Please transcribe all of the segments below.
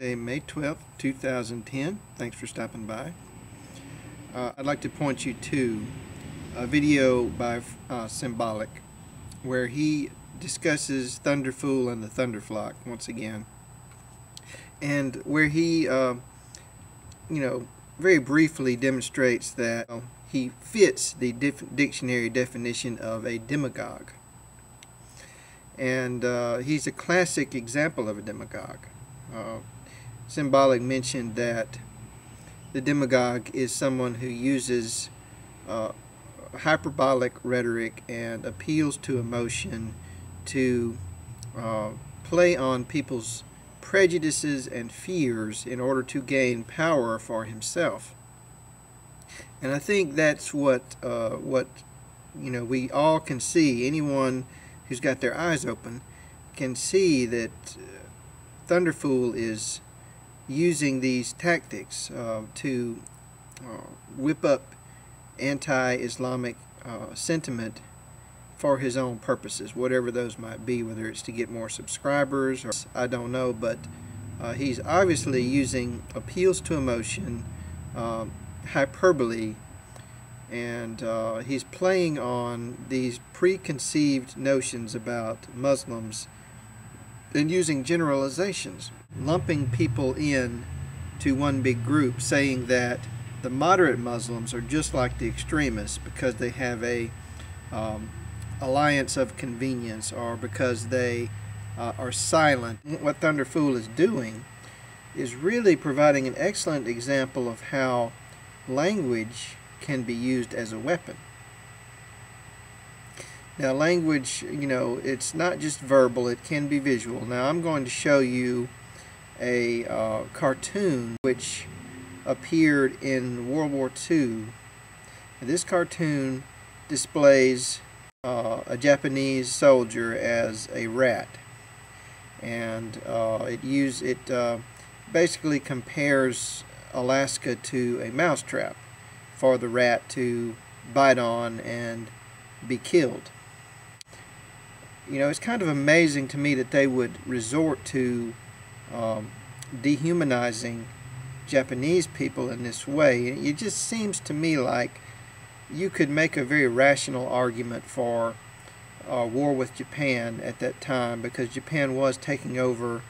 May 12th, 2010. Thanks for stopping by. I'd like to point you to a video by Cimbolic where he discusses Thunderfool and the Thunderflock once again, and where he very briefly demonstrates that he fits the dictionary definition of a demagogue, and he's a classic example of a demagogue. Cimbolic mentioned that the demagogue is someone who uses hyperbolic rhetoric and appeals to emotion to play on people's prejudices and fears in order to gain power for himself. And I think that's what we all can see. Anyone who's got their eyes open can see that Thunderfool is using these tactics to whip up anti-Islamic sentiment for his own purposes, whatever those might be, whether it's to get more subscribers or I don't know, but he's obviously using appeals to emotion, hyperbole, and he's playing on these preconceived notions about Muslims and using generalizations, lumping people in to one big group, saying that the moderate Muslims are just like the extremists because they have a alliance of convenience, or because they are silent. What Thunderfool is doing is really providing an excellent example of how language can be used as a weapon. Now, language, it's not just verbal, it can be visual. Now, I'm going to show you a cartoon which appeared in World War II. And this cartoon displays a Japanese soldier as a rat. And it basically compares Alaska to a mousetrap for the rat to bite on and be killed. It's kind of amazing to me that they would resort to dehumanizing Japanese people in this way. It just seems to me like you could make a very rational argument for war with Japan at that time, because Japan was taking over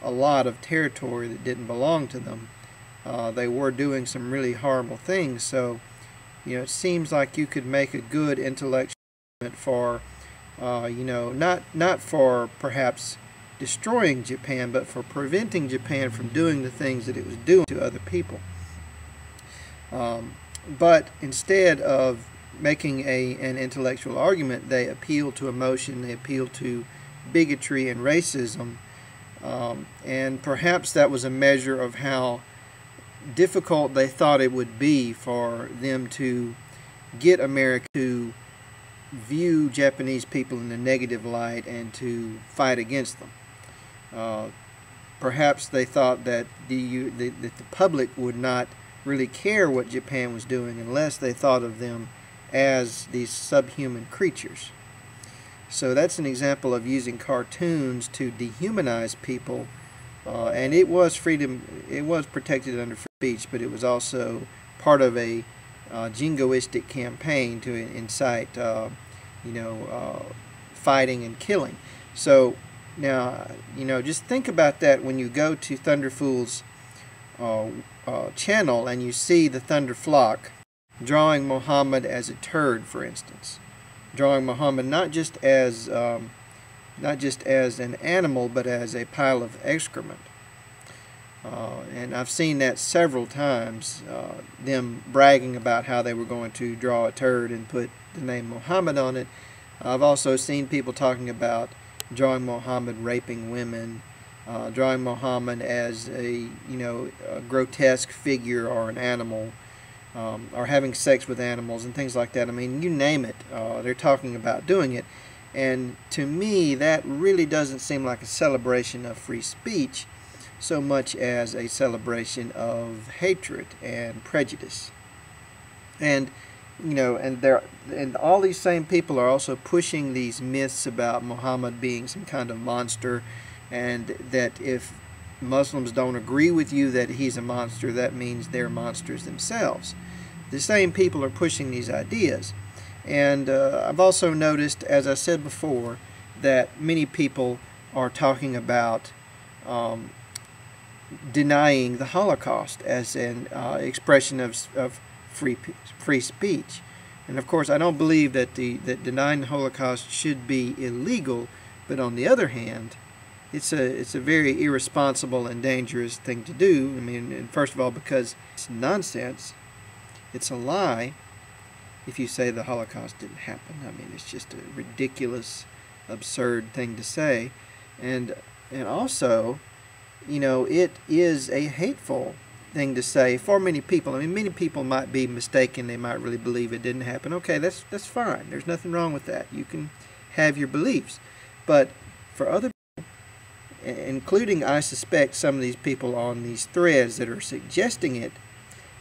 a lot of territory that didn't belong to them. They were doing some really horrible things, so it seems like you could make a good intellectual argument for not for perhaps destroying Japan, but for preventing Japan from doing the things that it was doing to other people. But instead of making an intellectual argument, they appeal to emotion, they appeal to bigotry and racism, and perhaps that was a measure of how difficult they thought it would be for them to get America to view Japanese people in a negative light and to fight against them. Perhaps they thought that the public would not really care what Japan was doing unless they thought of them as these subhuman creatures. So that's an example of using cartoons to dehumanize people, and it was protected under free speech, but it was also part of a jingoistic campaign to incite fighting and killing. So now, just think about that when you go to Thunderfool's channel and you see the Thunderflock drawing Muhammad as a turd, for instance, drawing Muhammad not just as an animal, but as a pile of excrement. And I've seen that several times, them bragging about how they were going to draw a turd and put the name Muhammad on it. I've also seen people talking about drawing Muhammad raping women, drawing Muhammad as a grotesque figure or an animal, or having sex with animals and things like that. I mean, you name it, they're talking about doing it. And to me, that really doesn't seem like a celebration of free speech so much as a celebration of hatred and prejudice. And and all these same people are also pushing these myths about Muhammad being some kind of monster, and that if Muslims don't agree with you that he's a monster, that means they're monsters themselves. The same people are pushing these ideas. And I've also noticed, as I said before, that many people are talking about denying the Holocaust as an expression of free speech. And of course, I don't believe that that denying the Holocaust should be illegal, but on the other hand, it's a very irresponsible and dangerous thing to do. I mean, first of all, because it's nonsense, it's a lie if you say the Holocaust didn't happen. I mean, it's just a ridiculous, absurd thing to say, and also, you know, it is a hateful thing to say for many people. I mean, many people might be mistaken; they might really believe it didn't happen. Okay, that's fine. There's nothing wrong with that. You can have your beliefs, but for other people, including, I suspect, some of these people on these threads that are suggesting it,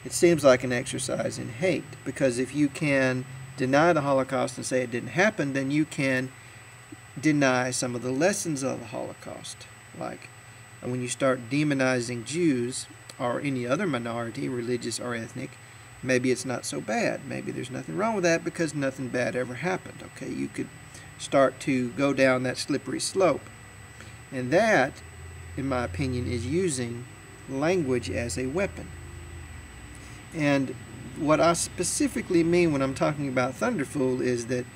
it seems like an exercise in hate. Because if you can deny the Holocaust and say it didn't happen, then you can deny some of the lessons of the Holocaust. Like when you start demonizing Jews or any other minority, religious or ethnic, maybe it's not so bad. Maybe there's nothing wrong with that because nothing bad ever happened. Okay, you could start to go down that slippery slope. And that, in my opinion, is using language as a weapon. And what I specifically mean when I'm talking about Thunderfool is that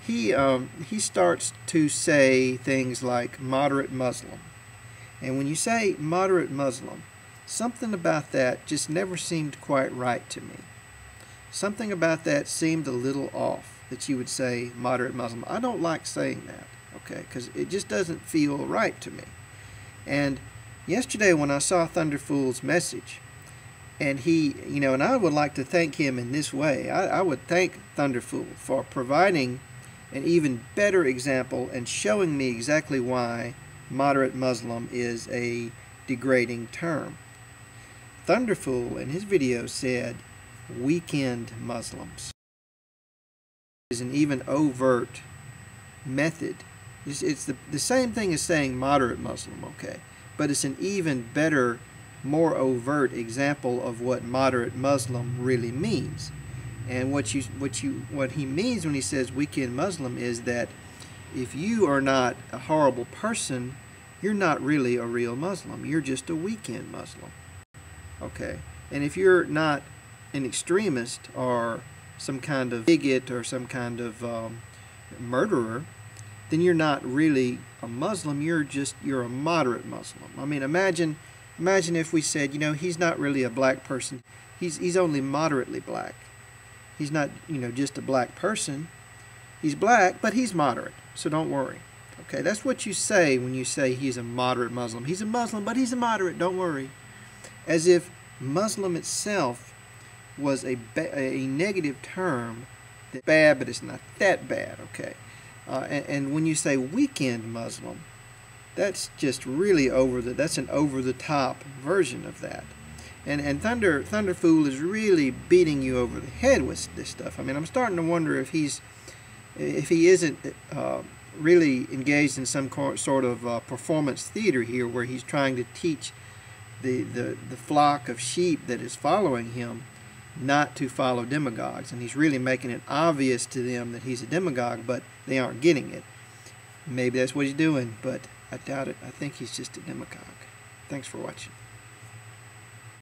he starts to say things like moderate Muslim. And when you say moderate Muslim, something about that just never seemed quite right to me. Something about that seemed a little off, that you would say moderate Muslim. I don't like saying that, okay, because it just doesn't feel right to me. And yesterday when I saw Thunderfool's message, and he, you know, and I would like to thank him in this way. I would thank Thunderfool for providing an even better example and showing me exactly why moderate Muslim is a degrading term. Thunderfool in his video said weekend Muslims. Is an even overt method. It's the same thing as saying moderate Muslim, okay, but it's an even better, more overt example of what moderate Muslim really means. And what he means when he says weekend Muslim is that if you are not a horrible person, you're not really a real Muslim. You're just a weekend Muslim. Okay? And if you're not an extremist or some kind of bigot or some kind of murderer, then you're not really a Muslim. You're a moderate Muslim. I mean, imagine if we said, you know, he's not really a black person. He's only moderately black. He's not, you know, just a black person. He's black, but he's moderate. So don't worry. Okay, that's what you say when you say he's a moderate Muslim. He's a Muslim, but he's a moderate. Don't worry. As if Muslim itself was a negative term. That's bad, but it's not that bad. Okay. And when you say weekend Muslim, that's just really that's an over-the-top version of that. And Thunderfool is really beating you over the head with this stuff. I mean, I'm starting to wonder if he isn't really engaged in some sort of performance theater here, where he's trying to teach the flock of sheep that is following him not to follow demagogues, and he's really making it obvious to them that he's a demagogue, but they aren't getting it. Maybe that's what he's doing, but I doubt it. I think he's just a demagogue. Thanks for watching.